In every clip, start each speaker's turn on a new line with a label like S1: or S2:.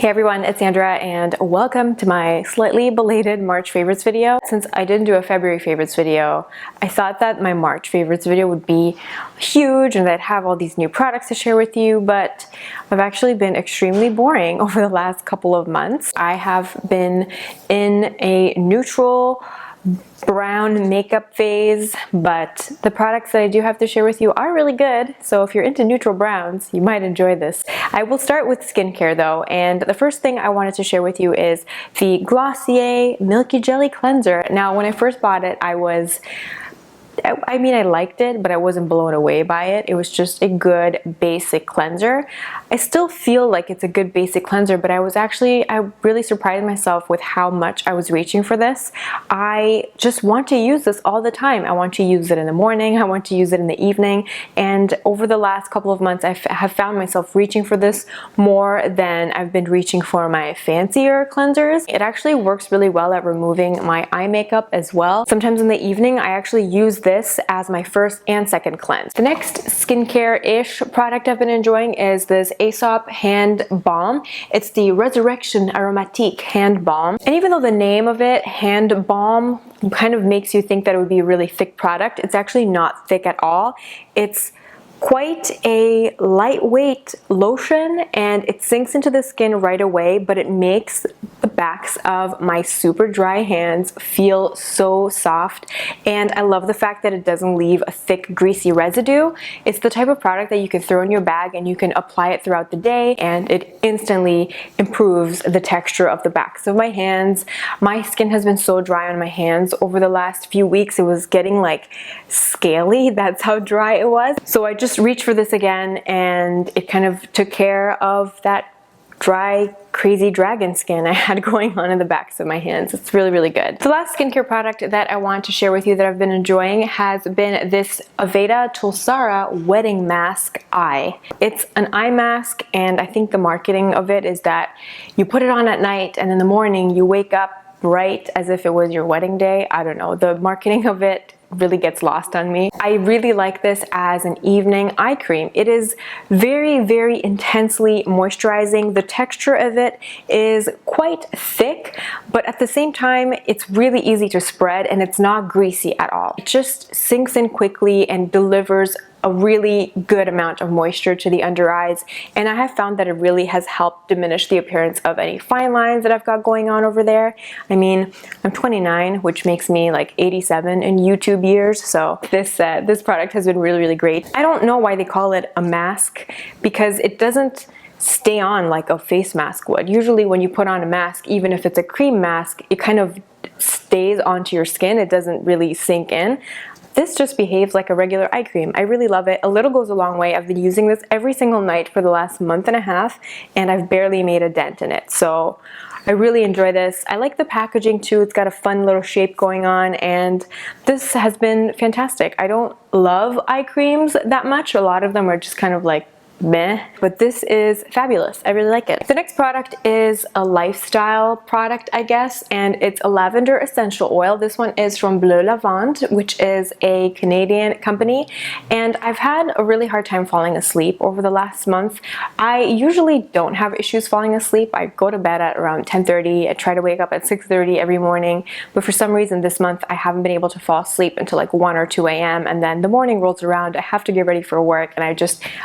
S1: Hey everyone, it's Sandra and welcome to my slightly belated March favorites video. Since I didn't do a February favorites video, I thought that my March favorites video would be huge and I'd have all these new products to share with you, but I've actually been extremely boring over the last couple of months. I have been in a neutral brown makeup phase, but the products that I do have to share with you are really good, so if you're into neutral browns, you might enjoy this. I will start with skincare though, and the first thing I wanted to share with you is the Glossier Milky Jelly Cleanser. Now, when I first bought it, I liked it, but I wasn't blown away by it. It was just a good basic cleanser. I still feel like it's a good basic cleanser, but I really surprised myself with how much I was reaching for this. I just want to use this all the time. I want to use it in the morning, I want to use it in the evening, and over the last couple of months I have found myself reaching for this more than I've been reaching for my fancier cleansers. It actually works really well at removing my eye makeup as well. Sometimes in the evening I actually use this as my first and second cleanse. The next skincare-ish product I've been enjoying is this Aesop hand balm. It's the Resurrection Aromatique hand balm. And even though the name of it, hand balm, kind of makes you think that it would be a really thick product, it's actually not thick at all. It's quite a lightweight lotion and it sinks into the skin right away, but it makes the backs of my super dry hands feel so soft, and I love the fact that it doesn't leave a thick greasy residue. It's the type of product that you can throw in your bag and you can apply it throughout the day and it instantly improves the texture of the backs of my hands. My skin has been so dry on my hands over the last few weeks. It was getting like scaly, that's how dry it was. So I just reached for this again and it kind of took care of that dry, crazy dragon skin I had going on in the backs of my hands. It's really, really good. The last skincare product that I want to share with you that I've been enjoying has been this Aveda Tulsara Wedding Mask Eye. It's an eye mask, and I think the marketing of it is that you put it on at night and in the morning you wake up bright as if it was your wedding day. I don't know, the marketing of it really gets lost on me. I really like this as an evening eye cream. It is very, very intensely moisturizing. The texture of it is quite thick, but at the same time, it's really easy to spread and it's not greasy at all. It just sinks in quickly and delivers a really good amount of moisture to the under eyes, and I have found that it really has helped diminish the appearance of any fine lines that I've got going on over there. I mean, I'm 29, which makes me like 87 in YouTube years, so this product has been really, really great. I don't know why they call it a mask, because it doesn't stay on like a face mask would. Usually when you put on a mask, even if it's a cream mask, it kind of stays onto your skin. It doesn't really sink in. This just behaves like a regular eye cream. I really love it. A little goes a long way. I've been using this every single night for the last month and a half, and I've barely made a dent in it. So I really enjoy this. I like the packaging too. It's got a fun little shape going on, and this has been fantastic. I don't love eye creams that much. A lot of them are just kind of like meh, but this is fabulous. I really like it. The next product is a lifestyle product, I guess, and it's a lavender essential oil. This one is from Bleu Lavande, which is a Canadian company, and I've had a really hard time falling asleep over the last month. I usually don't have issues falling asleep. I go to bed at around 10:30. I try to wake up at 6:30 every morning, but for some reason this month I haven't been able to fall asleep until like 1 or 2 a.m. and then the morning rolls around, I have to get ready for work, and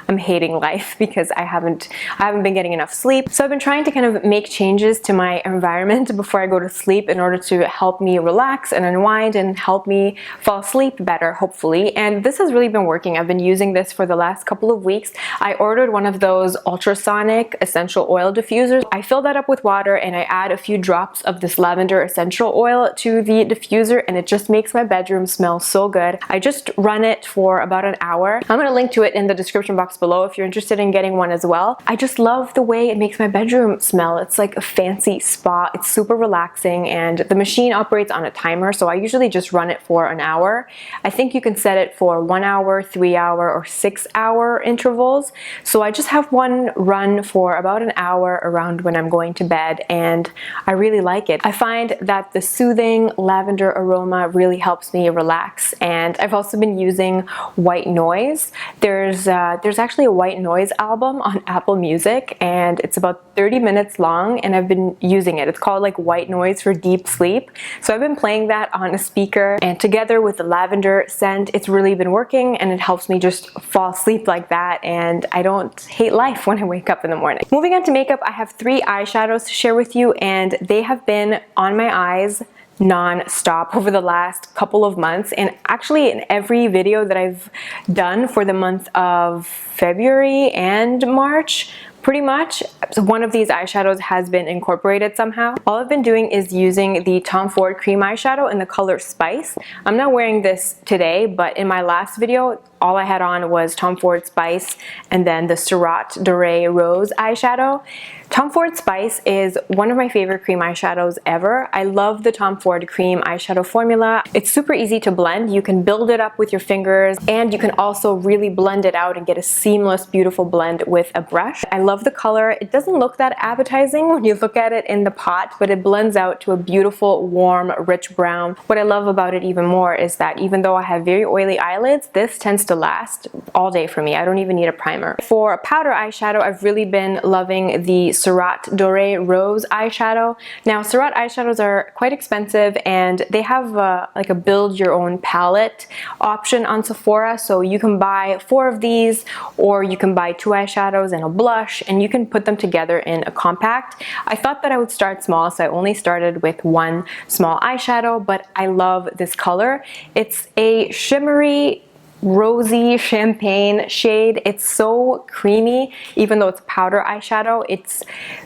S1: I'm hating life because I haven't been getting enough sleep. So I've been trying to kind of make changes to my environment before I go to sleep in order to help me relax and unwind and help me fall asleep better, hopefully. And this has really been working. I've been using this for the last couple of weeks. I ordered one of those ultrasonic essential oil diffusers. I fill that up with water and I add a few drops of this lavender essential oil to the diffuser, and it just makes my bedroom smell so good. I just run it for about an hour. I'm going to link to it in the description box below if you're interested in getting one as well. I just love the way it makes my bedroom smell. It's like a fancy spa. It's super relaxing, and the machine operates on a timer, so I usually just run it for an hour. I think you can set it for 1 hour, 3 hour, or 6 hour intervals. So I just have one run for about an hour around when I'm going to bed, and I really like it. I find that the soothing lavender aroma really helps me relax, and I've also been using white noise. There's actually a white White Noise album on Apple Music, and it's about 30 minutes long, and I've been using it. It's called like White Noise for deep sleep. So I've been playing that on a speaker, and together with the lavender scent, it's really been working, and it helps me just fall asleep like that, and I don't hate life when I wake up in the morning. Moving on to makeup, I have 3 eyeshadows to share with you, and they have been on my eyes non-stop over the last couple of months, and actually in every video that I've done for the month of February and March, pretty much one of these eyeshadows has been incorporated somehow. All I've been doing is using the Tom Ford cream eyeshadow in the color Spice. I'm not wearing this today, but in my last video, all I had on was Tom Ford Spice and then the Surratt Dore Rose eyeshadow. Tom Ford Spice is one of my favorite cream eyeshadows ever. I love the Tom Ford cream eyeshadow formula. It's super easy to blend. You can build it up with your fingers, and you can also really blend it out and get a seamless, beautiful blend with a brush. I love the color. It doesn't look that appetizing when you look at it in the pot, but it blends out to a beautiful, warm, rich brown. What I love about it even more is that even though I have very oily eyelids, this tends to last all day for me. I don't even need a primer. For a powder eyeshadow, I've really been loving the Surratt Dore Rose eyeshadow. Now, Surratt eyeshadows are quite expensive, and they have like a build your own palette option on Sephora, so you can buy 4 of these, or you can buy 2 eyeshadows and a blush, and you can put them together in a compact. I thought that I would start small, so I only started with 1 small eyeshadow, but I love this color. It's a shimmery, rosy champagne shade. It's so creamy, even though it's powder eyeshadow. It's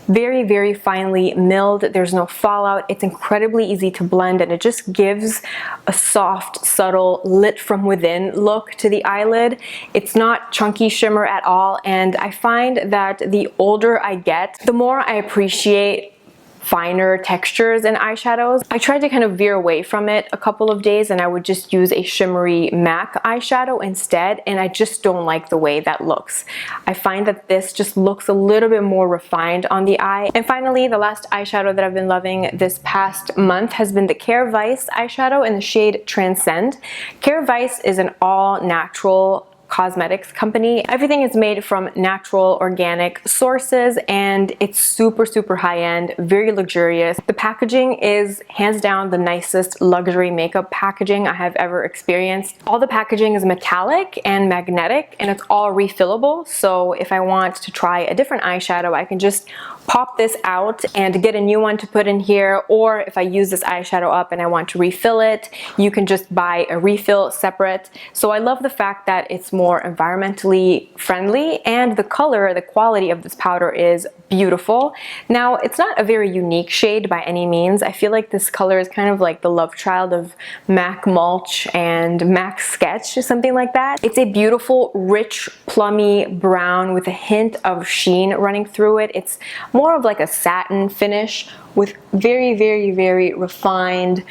S1: very, very finely milled. There's no fallout. It's incredibly easy to blend, and it just gives a soft, subtle, lit from within look to the eyelid. It's not chunky shimmer at all, and I find that the older I get, the more I appreciate finer textures in eyeshadows. I tried to kind of veer away from it a couple of days, and I would just use a shimmery MAC eyeshadow instead, and I just don't like the way that looks. I find that this just looks a little bit more refined on the eye. And finally, the last eyeshadow that I've been loving this past month has been the Kjaer Weis eyeshadow in the shade Transcend. Kjaer Weis is an all-natural cosmetics company. Everything is made from natural, organic sources, and it's super, super high-end, very luxurious. The packaging is hands down the nicest luxury makeup packaging I have ever experienced. All the packaging is metallic and magnetic, and it's all refillable, so if I want to try a different eyeshadow, I can just pop this out and get a new one to put in here, or if I use this eyeshadow up and I want to refill it, you can just buy a refill separate. So I love the fact that it's more environmentally friendly, and the color, the quality of this powder is beautiful. Now, it's not a very unique shade by any means. I feel like this color is kind of like the love child of MAC Mulch and MAC Sketch or something like that. It's a beautiful, rich, plummy brown with a hint of sheen running through it. It's more of like a satin finish with very, very, very refined,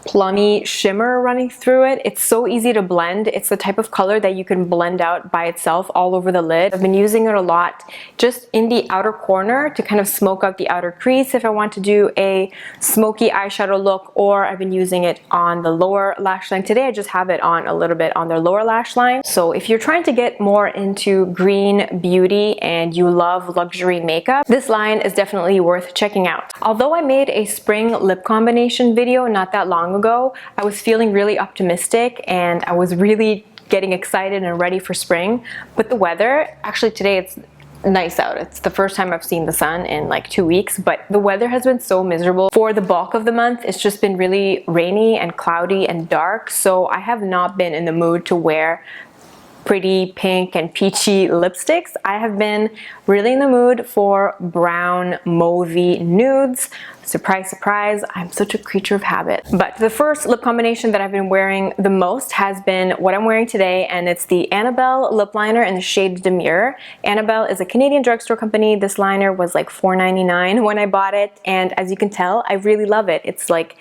S1: plummy shimmer running through it. It's so easy to blend. It's the type of color that you can blend out by itself all over the lid. I've been using it a lot just in the outer corner to kind of smoke out the outer crease if I want to do a smoky eyeshadow look, or I've been using it on the lower lash line. Today I just have it on a little bit on the lower lash line. So if you're trying to get more into green beauty and you love luxury makeup, this line is definitely worth checking out. Although I made a spring lip combination video not that long ago, I was feeling really optimistic and I was really getting excited and ready for spring, but the weather, actually today it's nice out. It's the first time I've seen the sun in like 2 weeks, but the weather has been so miserable for the bulk of the month. It's just been really rainy and cloudy and dark, so I have not been in the mood to wear pretty pink and peachy lipsticks. I have been really in the mood for brown, mauvey nudes. Surprise, surprise, I'm such a creature of habit. But the first lip combination that I've been wearing the most has been what I'm wearing today, and it's the Annabelle lip liner in the shade Demure. Annabelle is a Canadian drugstore company. This liner was like $4.99 when I bought it, and as you can tell, I really love it. It's like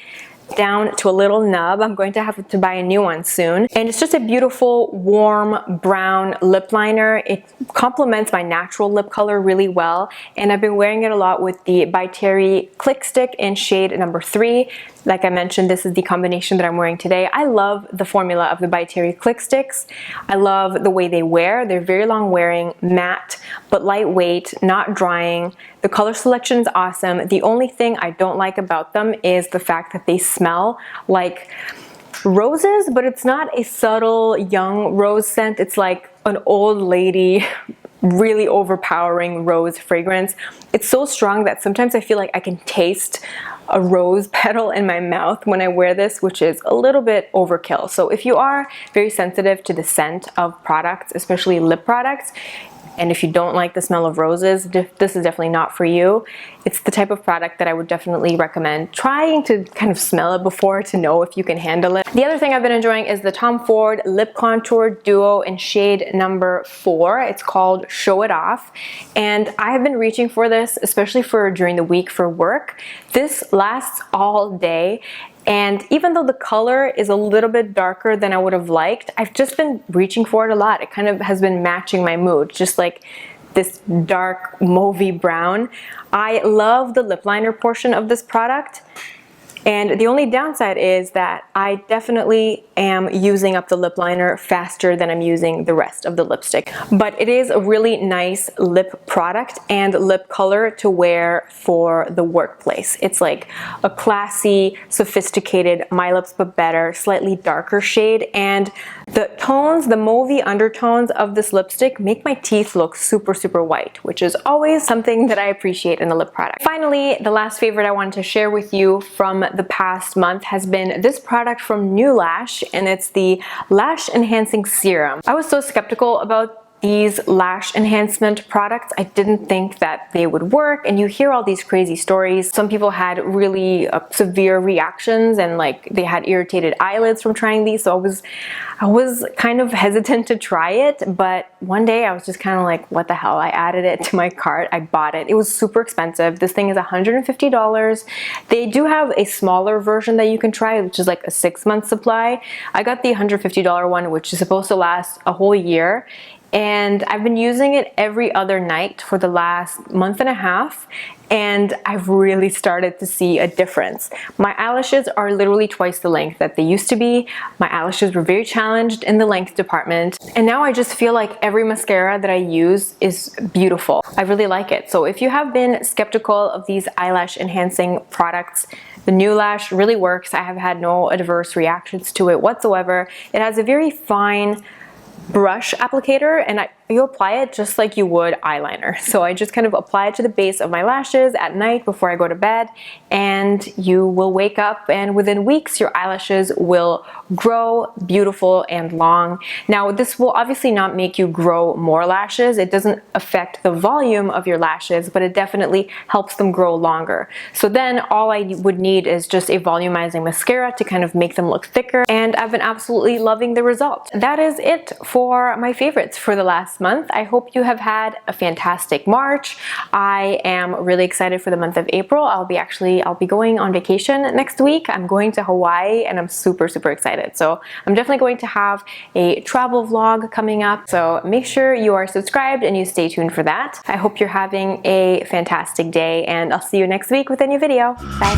S1: down to a little nub. I'm going to have to buy a new one soon. And it's just a beautiful, warm, brown lip liner. It complements my natural lip color really well. And I've been wearing it a lot with the By Terry Click Stick in shade number 3. Like I mentioned, this is the combination that I'm wearing today. I love the formula of the By Terry Click Sticks. I love the way they wear. They're very long wearing, matte, but lightweight, not drying. The color selection is awesome. The only thing I don't like about them is the fact that they smell like roses, but it's not a subtle young rose scent. It's like an old lady, really overpowering rose fragrance. It's so strong that sometimes I feel like I can taste a rose petal in my mouth when I wear this, which is a little bit overkill. So if you are very sensitive to the scent of products, especially lip products, and if you don't like the smell of roses, this is definitely not for you. It's the type of product that I would definitely recommend trying to kind of smell it before to know if you can handle it. The other thing I've been enjoying is the Tom Ford Lip Contour Duo in shade number 4. It's called Show It Off. And I have been reaching for this, especially for during the week for work. This lasts all day. And even though the color is a little bit darker than I would have liked, I've just been reaching for it a lot. It kind of has been matching my mood, just like this dark mauvey brown. I love the lip liner portion of this product. And the only downside is that I definitely am using up the lip liner faster than I'm using the rest of the lipstick. But it is a really nice lip product and lip color to wear for the workplace. It's like a classy, sophisticated, My Lips But Better, slightly darker shade. And the tones, the mauvey undertones of this lipstick make my teeth look super, super white, which is always something that I appreciate in a lip product. Finally, the last favorite I wanted to share with you from the past month has been this product from NeuLash, and it's the Lash Enhancing Serum. I was so skeptical about these lash enhancement products. I didn't think that they would work, and you hear all these crazy stories. Some people had really severe reactions and like they had irritated eyelids from trying these, so I was kind of hesitant to try it, but one day I was just kind of like, what the hell? I added it to my cart. I bought it. It was super expensive. This thing is $150. They do have a smaller version that you can try, which is like a 6-month supply. I got the $150 one, which is supposed to last a whole year. And I've been using it every other night for the last month and a half, and I've really started to see a difference. My eyelashes are literally twice the length that they used to be. My eyelashes were very challenged in the length department, and now I just feel like every mascara that I use is beautiful. I really like it. So if you have been skeptical of these eyelash enhancing products, the NeuLash really works. I have had no adverse reactions to it whatsoever. It has a very fine brush applicator, and you apply it just like you would eyeliner. So I just kind of apply it to the base of my lashes at night before I go to bed, and you will wake up and within weeks your eyelashes will grow beautiful and long. Now this will obviously not make you grow more lashes. It doesn't affect the volume of your lashes, but it definitely helps them grow longer. So then all I would need is just a volumizing mascara to kind of make them look thicker, and I've been absolutely loving the result. That is it for my favorites for the last month. I hope you have had a fantastic March. I am really excited for the month of April. I'll be going on vacation next week. I'm going to Hawaii, and I'm super, super excited. So I'm definitely going to have a travel vlog coming up. So make sure you are subscribed and you stay tuned for that. I hope you're having a fantastic day, and I'll see you next week with a new video. Bye.